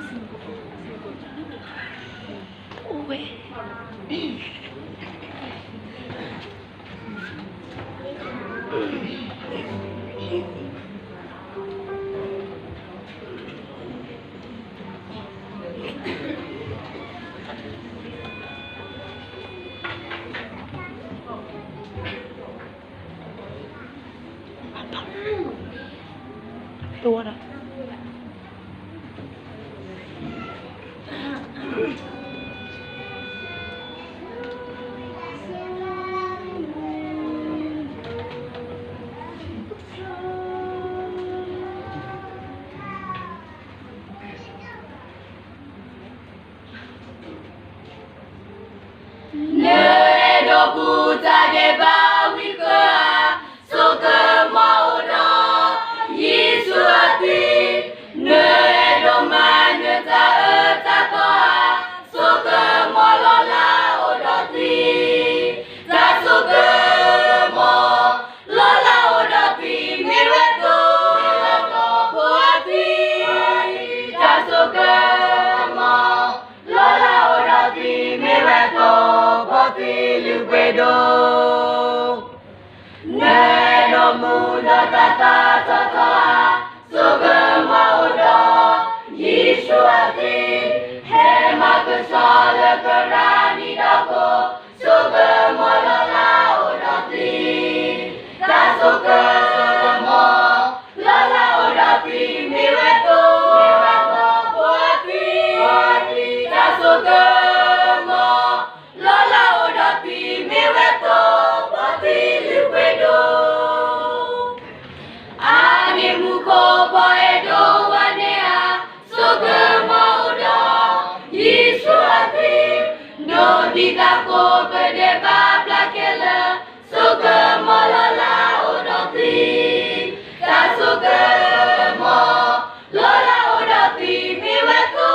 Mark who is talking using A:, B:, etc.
A: Ôi. Tua đó.
B: Nơi đồ puta de bawika soka mau đó Giêsu ati nơi đồ man ta ta toa soka mo lo la o do ti ta soka mo lo la o do ti mi weto po ati ta soka mo lo la o do ti mi weto Lupedo Neno muda tata tata Sugama uda Yishuati Hema kesala kerani dako Sugama lala udati Tasuka sugama lala udati Miweto Puati Tasuka Dita ko pede ba plakela soga molala odoti ta soga mo lola odoti mi weto